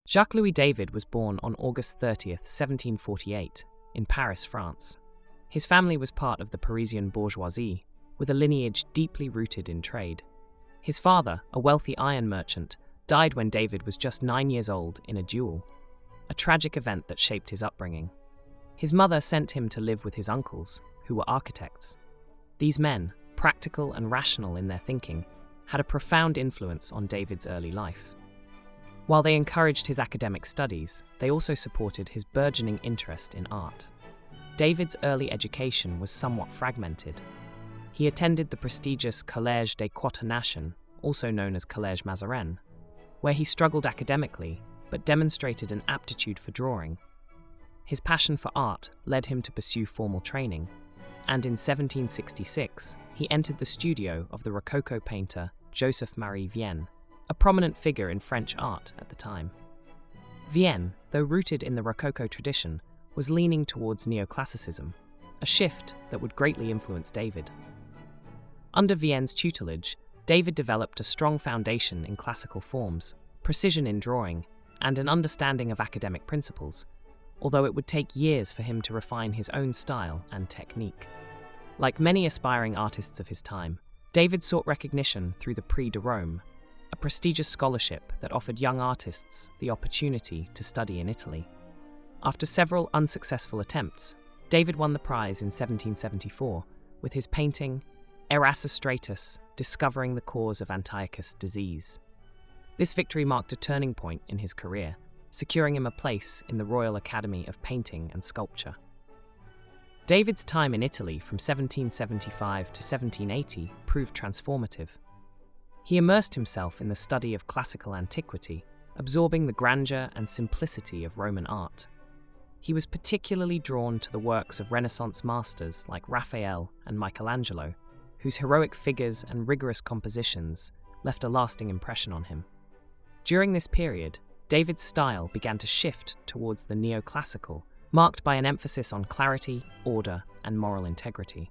Jacques-Louis David was born on August 30th, 1748, in Paris, France. His family was part of the Parisian bourgeoisie, with a lineage deeply rooted in trade. His father, a wealthy iron merchant, died when David was just 9 years old in a duel, a tragic event that shaped his upbringing. His mother sent him to live with his uncles, who were architects. These men, practical and rational in their thinking, had a profound influence on David's early life. While they encouraged his academic studies, they also supported his burgeoning interest in art. David's early education was somewhat fragmented. He attended the prestigious Collège des Quatre Nations, also known as Collège Mazarin, where he struggled academically but demonstrated an aptitude for drawing. His passion for art led him to pursue formal training, and in 1766 he entered the studio of the Rococo painter Joseph-Marie Vien, a prominent figure in French art at the time. Vien, though rooted in the Rococo tradition, was leaning towards Neoclassicism, a shift that would greatly influence David. Under Vien's tutelage, David developed a strong foundation in classical forms, precision in drawing, and an understanding of academic principles, although it would take years for him to refine his own style and technique. Like many aspiring artists of his time, David sought recognition through the Prix de Rome, a prestigious scholarship that offered young artists the opportunity to study in Italy. After several unsuccessful attempts, David won the prize in 1774 with his painting Erasistratus, discovering the cause of Antiochus' disease. This victory marked a turning point in his career, securing him a place in the Royal Academy of Painting and Sculpture. David's time in Italy from 1775 to 1780 proved transformative. He immersed himself in the study of classical antiquity, absorbing the grandeur and simplicity of Roman art. He was particularly drawn to the works of Renaissance masters like Raphael and Michelangelo, whose heroic figures and rigorous compositions left a lasting impression on him. During this period, David's style began to shift towards the Neoclassical, marked by an emphasis on clarity, order, and moral integrity.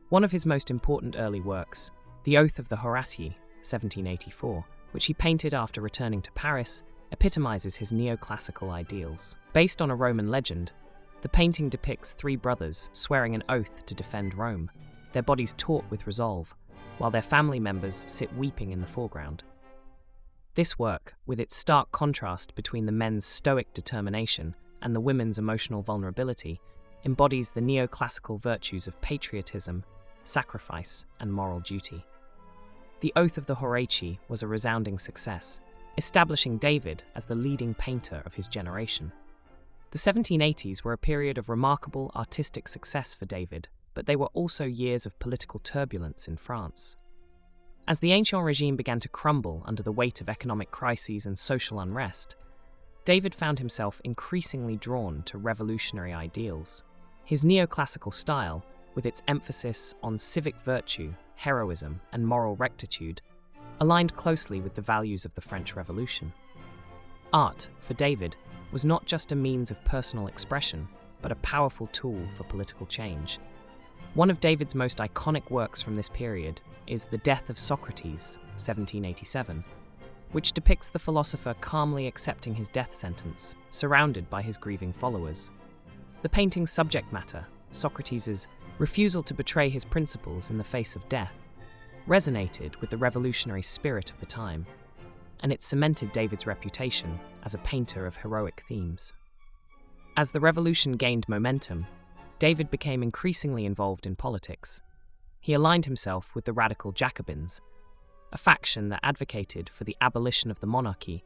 One of his most important early works, The Oath of the Horatii, 1784, which he painted after returning to Paris, epitomizes his neoclassical ideals. Based on a Roman legend, the painting depicts three brothers swearing an oath to defend Rome, their bodies taut with resolve, while their family members sit weeping in the foreground. This work, with its stark contrast between the men's stoic determination and the women's emotional vulnerability, embodies the neoclassical virtues of patriotism, sacrifice, and moral duty. The Oath of the Horatii was a resounding success, establishing David as the leading painter of his generation. The 1780s were a period of remarkable artistic success for David, but they were also years of political turbulence in France. As the ancient regime began to crumble under the weight of economic crises and social unrest, David found himself increasingly drawn to revolutionary ideals. His neoclassical style, with its emphasis on civic virtue, heroism, and moral rectitude, aligned closely with the values of the French Revolution. Art, for David, was not just a means of personal expression, but a powerful tool for political change. One of David's most iconic works from this period is The Death of Socrates, 1787, which depicts the philosopher calmly accepting his death sentence, surrounded by his grieving followers. The painting's subject matter, Socrates' refusal to betray his principles in the face of death, resonated with the revolutionary spirit of the time, and it cemented David's reputation as a painter of heroic themes. As the revolution gained momentum, David became increasingly involved in politics. He aligned himself with the radical Jacobins, a faction that advocated for the abolition of the monarchy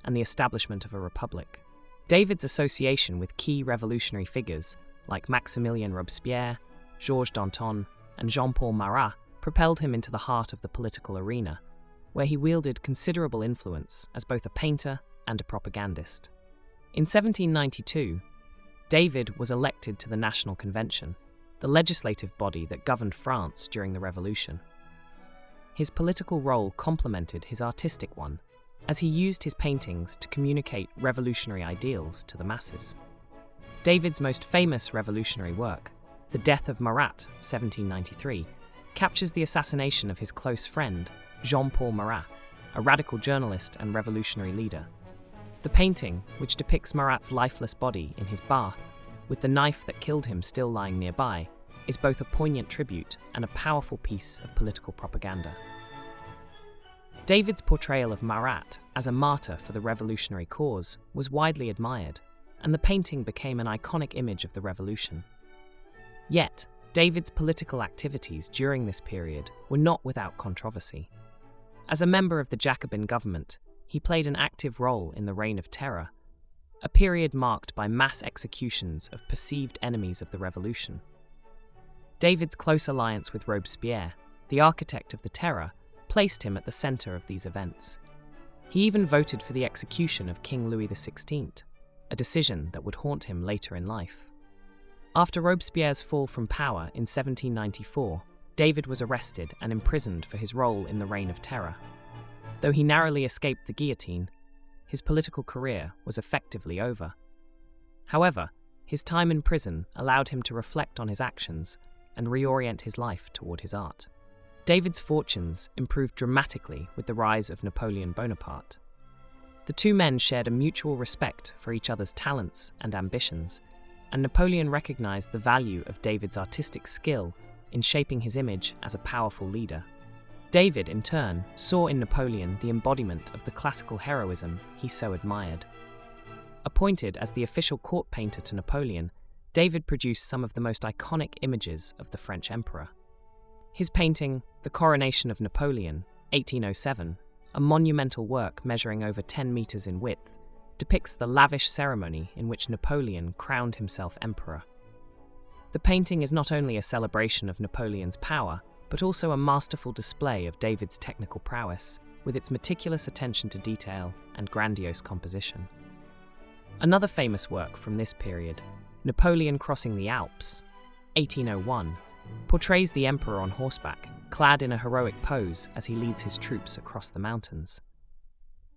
and the establishment of a republic. David's association with key revolutionary figures like Maximilien Robespierre, Georges Danton, and Jean-Paul Marat propelled him into the heart of the political arena, where he wielded considerable influence as both a painter and a propagandist. In 1792, David was elected to the National Convention, the legislative body that governed France during the Revolution. His political role complemented his artistic one, as he used his paintings to communicate revolutionary ideals to the masses. David's most famous revolutionary work, The Death of Marat, 1793, captures the assassination of his close friend, Jean-Paul Marat, a radical journalist and revolutionary leader. The painting, which depicts Marat's lifeless body in his bath, with the knife that killed him still lying nearby, is both a poignant tribute and a powerful piece of political propaganda. David's portrayal of Marat as a martyr for the revolutionary cause was widely admired, and the painting became an iconic image of the revolution. Yet, David's political activities during this period were not without controversy. As a member of the Jacobin government, he played an active role in the Reign of Terror, a period marked by mass executions of perceived enemies of the revolution. David's close alliance with Robespierre, the architect of the Terror, placed him at the center of these events. He even voted for the execution of King Louis XVI, a decision that would haunt him later in life. After Robespierre's fall from power in 1794, David was arrested and imprisoned for his role in the Reign of Terror. Though he narrowly escaped the guillotine, his political career was effectively over. However, his time in prison allowed him to reflect on his actions and reorient his life toward his art. David's fortunes improved dramatically with the rise of Napoleon Bonaparte. The two men shared a mutual respect for each other's talents and ambitions, and Napoleon recognized the value of David's artistic skill in shaping his image as a powerful leader. David, in turn, saw in Napoleon the embodiment of the classical heroism he so admired. Appointed as the official court painter to Napoleon, David produced some of the most iconic images of the French emperor. His painting, The Coronation of Napoleon, 1807, a monumental work measuring over 10 meters in width, depicts the lavish ceremony in which Napoleon crowned himself emperor. The painting is not only a celebration of Napoleon's power, but also a masterful display of David's technical prowess, with its meticulous attention to detail and grandiose composition. Another famous work from this period, Napoleon Crossing the Alps, 1801, portrays the emperor on horseback, clad in a heroic pose as he leads his troops across the mountains.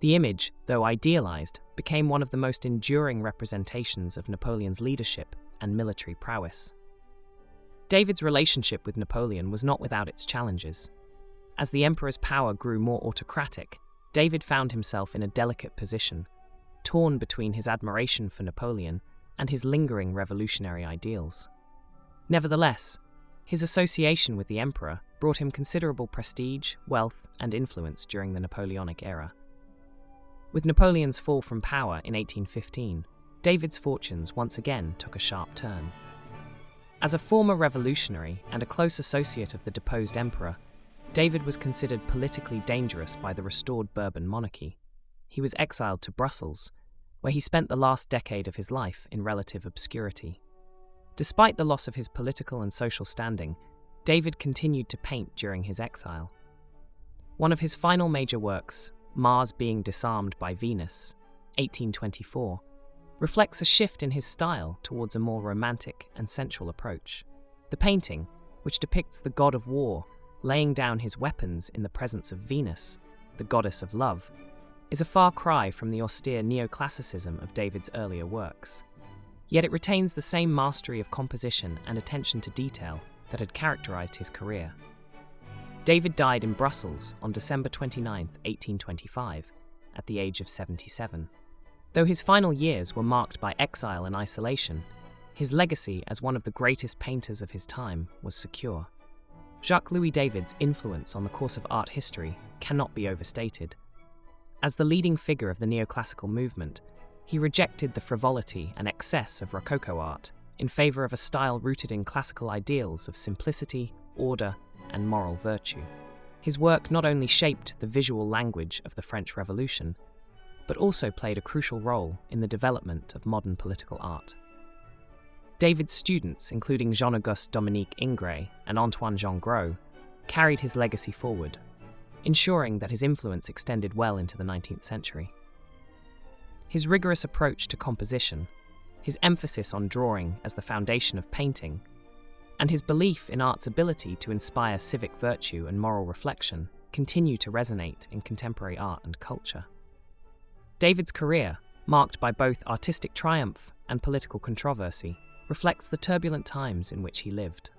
The image, though idealized, became one of the most enduring representations of Napoleon's leadership and military prowess. David's relationship with Napoleon was not without its challenges. As the emperor's power grew more autocratic, David found himself in a delicate position, torn between his admiration for Napoleon and his lingering revolutionary ideals. Nevertheless, his association with the emperor brought him considerable prestige, wealth, and influence during the Napoleonic era. With Napoleon's fall from power in 1815, David's fortunes once again took a sharp turn. As a former revolutionary and a close associate of the deposed emperor, David was considered politically dangerous by the restored Bourbon monarchy. He was exiled to Brussels, where he spent the last decade of his life in relative obscurity. Despite the loss of his political and social standing, David continued to paint during his exile. One of his final major works, Mars Being Disarmed by Venus, 1824, reflects a shift in his style towards a more romantic and sensual approach. The painting, which depicts the god of war laying down his weapons in the presence of Venus, the goddess of love, is a far cry from the austere neoclassicism of David's earlier works. Yet it retains the same mastery of composition and attention to detail that had characterized his career. David died in Brussels on December 29, 1825, at the age of 77. Though his final years were marked by exile and isolation, his legacy as one of the greatest painters of his time was secure. Jacques-Louis David's influence on the course of art history cannot be overstated. As the leading figure of the neoclassical movement, he rejected the frivolity and excess of Rococo art in favor of a style rooted in classical ideals of simplicity, order, and moral virtue. His work not only shaped the visual language of the French Revolution, but also played a crucial role in the development of modern political art. David's students, including Jean-Auguste Dominique Ingres and Antoine-Jean Gros, carried his legacy forward, ensuring that his influence extended well into the 19th century. His rigorous approach to composition, his emphasis on drawing as the foundation of painting, and his belief in art's ability to inspire civic virtue and moral reflection continue to resonate in contemporary art and culture. David's career, marked by both artistic triumph and political controversy, reflects the turbulent times in which he lived.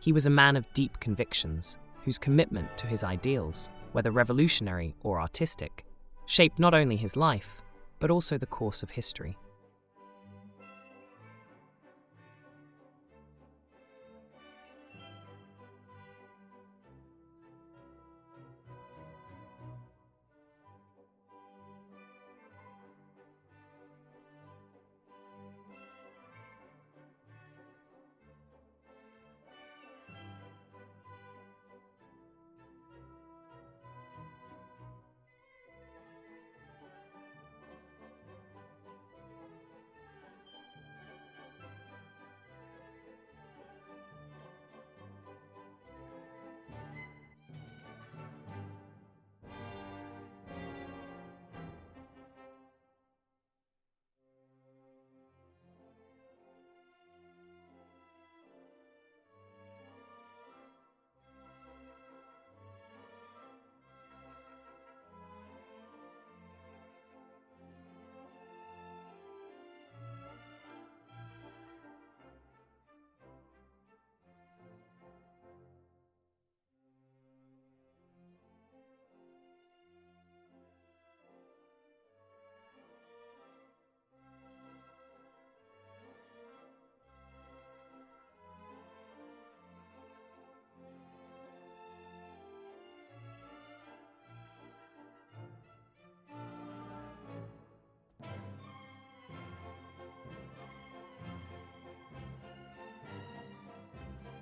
He was a man of deep convictions, whose commitment to his ideals, whether revolutionary or artistic, shaped not only his life, but also the course of history.